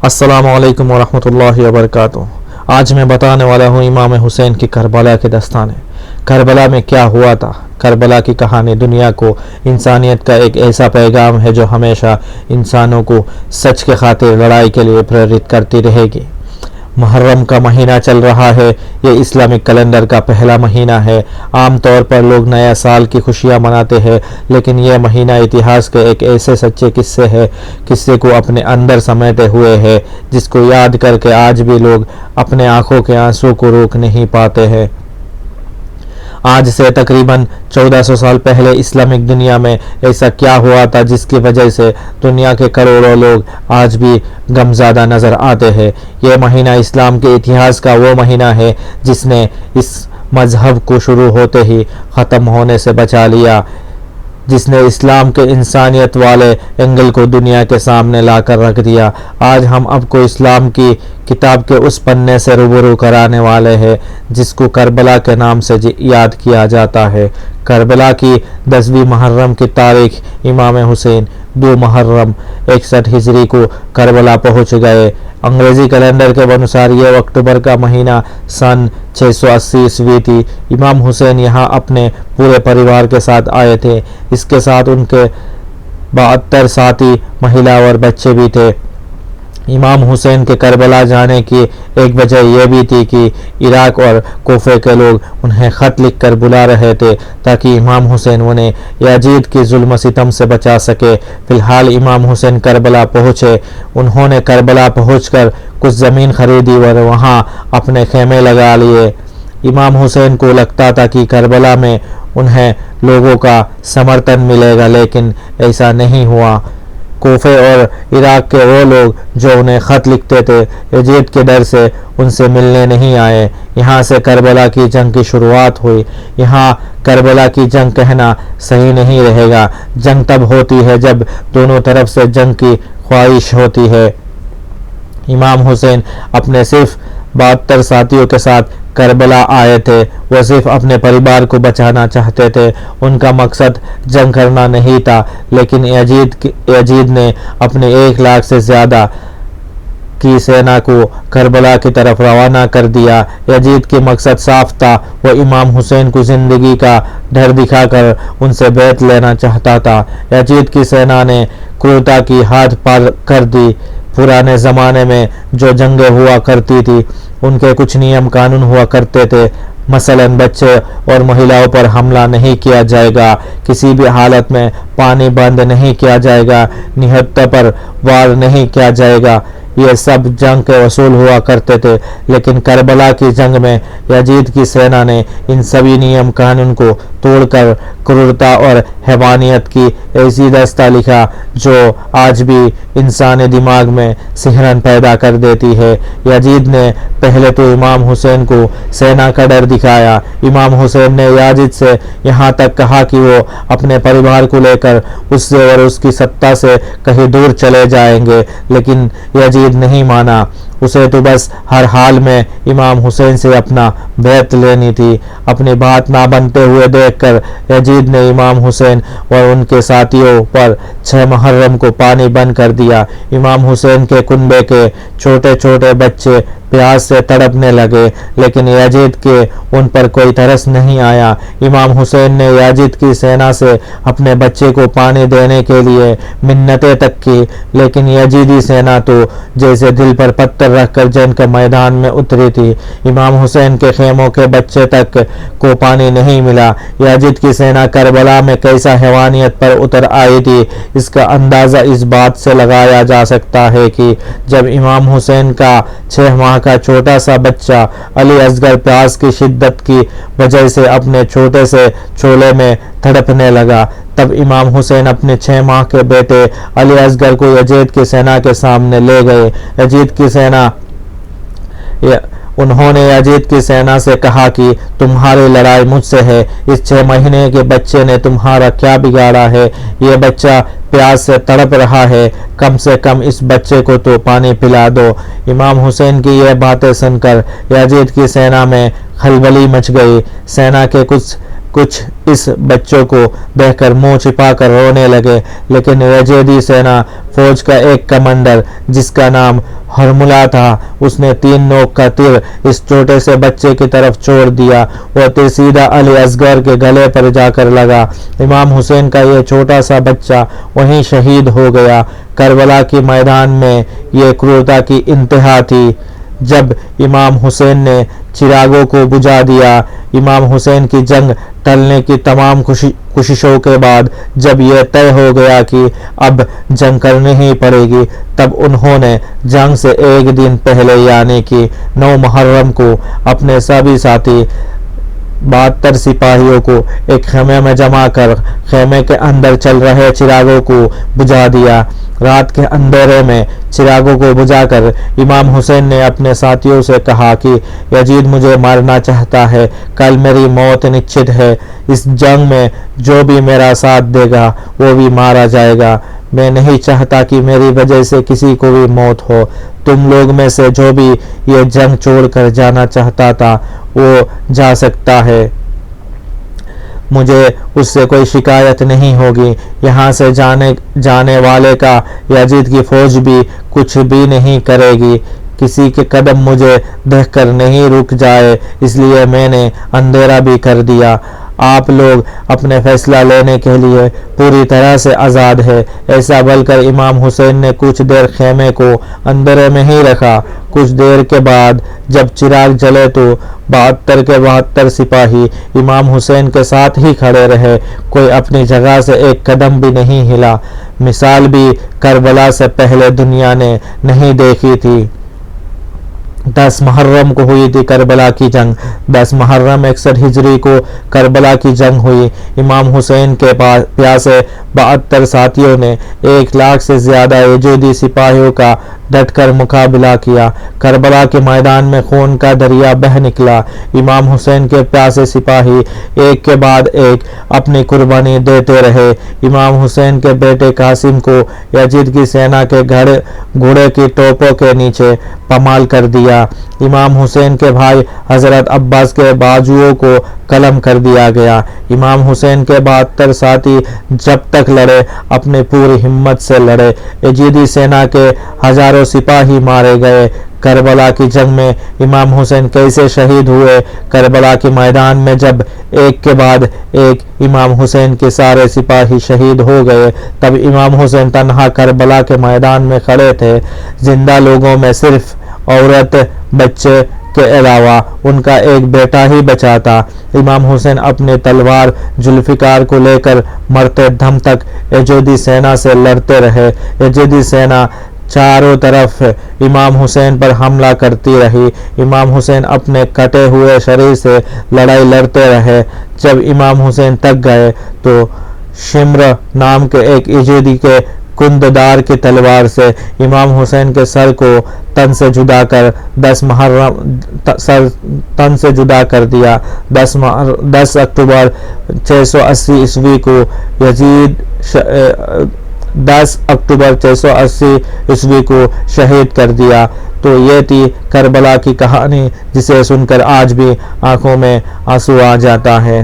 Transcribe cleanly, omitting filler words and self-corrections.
السلام علیکم ورحمۃ اللہ وبرکاتہ۔ آج میں بتانے والا ہوں امام حسین کی کربلا کی داستان ہے۔ کربلا میں کیا ہوا تھا؟ کربلا کی کہانی دنیا کو انسانیت کا ایک ایسا پیغام ہے جو ہمیشہ انسانوں کو سچ کے خاطر لڑائی کے لیے پریرت کرتی رہے گی۔ محرم کا مہینہ چل رہا ہے۔ یہ اسلامک کیلنڈر کا پہلا مہینہ ہے۔ عام طور پر لوگ نیا سال کی خوشیاں مناتے ہیں، لیکن یہ مہینہ اتہاس کے ایک ایسے سچے قصے کو اپنے اندر سمیٹے ہوئے ہے جس کو یاد کر کے آج بھی لوگ اپنے آنکھوں کے آنسو کو روک نہیں پاتے ہیں۔ آج سے تقریباً 1400 سال پہلے اسلامک دنیا میں ایسا کیا ہوا تھا جس کی وجہ سے دنیا کے کروڑوں لوگ آج بھی غمزدہ نظر آتے ہیں؟ یہ مہینہ اسلام کے اتہاس کا وہ مہینہ ہے جس نے اس مذہب کو شروع ہوتے ہی ختم ہونے سے بچا لیا، جس نے اسلام کے انسانیت والے اینگل کو دنیا کے سامنے لا کر رکھ دیا۔ آج ہم آپ کو اسلام کی کتاب کے اس پنے سے روبرو کرانے والے ہیں جس کو کربلا کے نام سے یاد کیا جاتا ہے۔ کربلا کی 10ویں محرم کی تاریخ امام حسین 2 محرم 61 ہجری کو کربلا پہنچ گئے۔ انگریزی کیلنڈر کے انوسار یہ اکتوبر کا مہینہ سن 680 عیسوی تھی۔ امام حسین یہاں اپنے پورے پریوار کے ساتھ آئے تھے۔ اس کے ساتھ ان کے 72 ساتھی، مہیلا اور بچے بھی تھے۔ امام حسین کے کربلا جانے کی ایک وجہ یہ بھی تھی کہ عراق اور کوفے کے لوگ انہیں خط لکھ کر بلا رہے تھے تاکہ امام حسین انہیں یزید کی ظلم و ستم سے بچا سکے۔ فی الحال امام حسین کربلا پہنچے۔ انہوں نے کربلا پہنچ کر کچھ زمین خریدی اور وہاں اپنے خیمے لگا لیے۔ امام حسین کو لگتا تھا کہ کربلا میں انہیں لوگوں کا سمرتن ملے گا، لیکن ایسا نہیں ہوا۔ کوفے اور عراق کے وہ لوگ جو انہیں خط لکھتے تھے یزید کے ڈر سے ان سے ملنے نہیں آئے۔ یہاں سے کربلا کی جنگ کی شروعات ہوئی۔ یہاں کربلا کی جنگ کہنا صحیح نہیں رہے گا۔ جنگ تب ہوتی ہے جب دونوں طرف سے جنگ کی خواہش ہوتی ہے۔ امام حسین اپنے صرف 72 ساتھیوں کے ساتھ کربلا آئے تھے۔ وہ صرف اپنے پریوار کو بچانا چاہتے تھے۔ ان کا مقصد جنگ کرنا نہیں تھا، لیکن یزید نے اپنے 1 لاکھ سے زیادہ کی سینا کو کربلا کی طرف روانہ کر دیا۔ یزید کی مقصد صاف تھا، وہ امام حسین کو زندگی کا ڈر دکھا کر ان سے بیعت لینا چاہتا تھا۔ یزید کی سینا نے کرورتا کی حد پار کر دی۔ پرانے زمانے میں جو جنگیں ہوا کرتی تھی ان کے کچھ نیم قانون ہوا کرتے تھے، مثلاً بچے اور مہیلاؤں پر حملہ نہیں کیا جائے گا، کسی بھی حالت میں پانی بند نہیں کیا جائے گا، نہتے پر وار نہیں کیا جائے گا۔ یہ سب جنگ کے اصول ہوا کرتے تھے، لیکن کربلا کی جنگ میں یزید کی سینا نے ان سبھی نیم قانون کو توڑ کر کرورتا اور حیوانیت کی ایسی داستان لکھا جو آج بھی انسانی دماغ میں سحرن پیدا کر دیتی ہے۔ یزید نے پہلے تو امام حسین کو سینا کا ڈر دکھایا۔ امام حسین نے یزید سے یہاں تک کہا کہ وہ اپنے پریوار کو لے کر اس سے اور اس کی سطح سے کہیں دور چلے جائیں گے، لیکن یزید نہیں مانا۔ اسے تو بس ہر حال میں امام حسین سے اپنا بیعت لینی تھی۔ اپنی بات نہ بنتے ہوئے دیکھ کر یزید نے امام حسین اور ان کے ساتھیوں پر 6 محرم کو پانی بند کر دیا۔ امام حسین کے کنبے کے چھوٹے چھوٹے بچے پیاس سے تڑپنے لگے، لیکن یزید کے ان پر کوئی ترس نہیں آیا۔ امام حسین نے یزید کی سینا سے اپنے بچے کو پانی دینے کے لیے منتیں تک کی، لیکن یزیدی سینا تو جیسے دل پر پتھر رکھ کر جنگ کے میدان میں اتری تھی۔ امام حسین کے خیموں کے بچے تک کو پانی نہیں ملا۔ یزید کی سینا کربلا میں کیسا حیوانیت پر اتر آئی تھی، اس کا اندازہ اس بات سے لگایا جا سکتا ہے کہ جب امام حسین کا 6 ماہ کا چھوٹا سا بچہ علی اصغر پیاس کی شدت کی وجہ سے اپنے چھوٹے سے چولہے میں تڑپنے لگا، تب امام حسین اپنے 6 ماہ کے بیٹے علی اصغر کو یزید کی سینا کے سامنے لے گئے۔ انہوں نے یزید کی سینا سے کہا کہ تمہاری لڑائی مجھ سے ہے، اس 6 مہینے کے بچے نے تمہارا کیا بگاڑا ہے؟ یہ بچہ پیاس سے تڑپ رہا ہے، کم سے کم اس بچے کو تو پانی پلا دو۔ امام حسین کی یہ باتیں سن کر یزید کی سینا میں کھلبلی مچ گئی۔ سینا کے کچھ اس بچوں کو دیکھ کر منہ چھپا کر رونے لگے، لیکن یزیدی سینا فوج کا ایک کمانڈر جس کا نام ہرملہ تھا، اس نے 3 نوک کا تیر اس چھوٹے سے بچے کی طرف چھوڑ دیا۔ وہ تیر سیدھا علی اصغر کے گلے پر جا کر لگا۔ امام حسین کا یہ چھوٹا سا بچہ وہیں شہید ہو گیا۔ کربلا کے میدان میں یہ کرورتا کی انتہا تھی۔ جب امام حسین نے چراغوں کو بجھا دیا، امام حسین کی جنگ ٹلنے کی تمام کوششوں کے بعد جب یہ طے ہو گیا کہ اب جنگ کرنی ہی پڑے گی، تب انہوں نے جنگ سے ایک دن پہلے یعنی کہ 9 محرم کو اپنے سبھی ساتھی 72 سپاہیوں کو ایک خیمے میں جمع کر خیمے کے اندر چل رہے چراغوں کو بجھا دیا۔ رات کے اندھیرے میں چراغوں کو بجھا کر امام حسین نے اپنے ساتھیوں سے کہا کہ یزید مجھے مارنا چاہتا ہے، کل میری موت نشچت ہے۔ اس جنگ میں جو بھی میرا ساتھ دے گا وہ بھی مارا جائے گا۔ میں نہیں چاہتا کہ میری وجہ سے کسی کو بھی موت ہو۔ تم لوگ میں سے جو بھی یہ جنگ چھوڑ کر جانا چاہتا تھا وہ جا سکتا ہے، مجھے اس سے کوئی شکایت نہیں ہوگی۔ یہاں سے جانے والے کا یزید کی فوج بھی کچھ بھی نہیں کرے گی۔ کسی کے قدم مجھے دیکھ کر نہیں رک جائے، اس لیے میں نے اندھیرا بھی کر دیا۔ آپ لوگ اپنے فیصلہ لینے کے لیے پوری طرح سے آزاد ہے۔ ایسا بول کر امام حسین نے کچھ دیر خیمے کو اندھیرے میں ہی رکھا۔ کچھ دیر کے بعد جب چراغ جلے تو 72 کے 72 سپاہی امام حسین کے ساتھ ہی کھڑے رہے، کوئی اپنی جگہ سے ایک قدم بھی نہیں ہلا۔ مثال بھی کربلا سے پہلے دنیا نے نہیں دیکھی تھی۔ 10 محرم کو ہوئی تھی کربلا کی جنگ۔ 10 محرم 61 ہجری کو کربلا کی جنگ ہوئی۔ امام حسین کے پیاسے 72 ساتھیوں نے 1 لاکھ سے زیادہ یزیدی سپاہیوں کا ڈٹ کر مقابلہ کیا۔ کربلا کے میدان میں خون کا دریا بہہ نکلا۔ امام حسین کے پیاسے سپاہی ایک کے بعد ایک اپنی قربانی دیتے رہے۔ امام حسین کے بیٹے قاسم کو یزید کی سینا کے گھوڑے کی ٹوپوں کے نیچے پامال کر دیا۔ امام حسین کے بھائی حضرت عباس کے بازوؤں کو قلم کر دیا گیا۔ امام حسین کے 72 ساتھی جب تک لڑے اپنی پوری ہمت سے لڑے۔ یزیدی سینا کے ہزاروں سپاہی مارے گئے۔ کربلا کی جنگ میں امام حسین کیسے شہید ہوئے؟ کربلا کے میدان میں جب ایک کے بعد ایک امام حسین کے سارے سپاہی شہید ہو گئے، تب امام حسین تنہا کربلا کے میدان میں کھڑے تھے۔ زندہ لوگوں میں صرف عورت، بچے کے علاوہ ان کا ایک بیٹا ہی بچا تھا۔ امام حسین اپنی تلوار ذوالفقار کو لے کر مرتے دم تک یزیدی سینا سے لڑتے رہے۔ یزیدی سینا چاروں طرف امام حسین پر حملہ کرتی رہی۔ امام حسین اپنے کٹے ہوئے شریر سے لڑائی لڑتے رہے۔ جب امام حسین تک گئے تو شمر نام کے ایک یزیدی کے کنددار کی تلوار سے امام حسین کے سر کو تن سے جدا کر دیا۔ 10 اکتوبر 680 عیسوی کو 10 اکتوبر 680 عیسوی کو شہید کر دیا۔ تو یہ تھی کربلا کی کہانی، جسے سن کر آج بھی آنکھوں میں آنسو آ جاتا ہے۔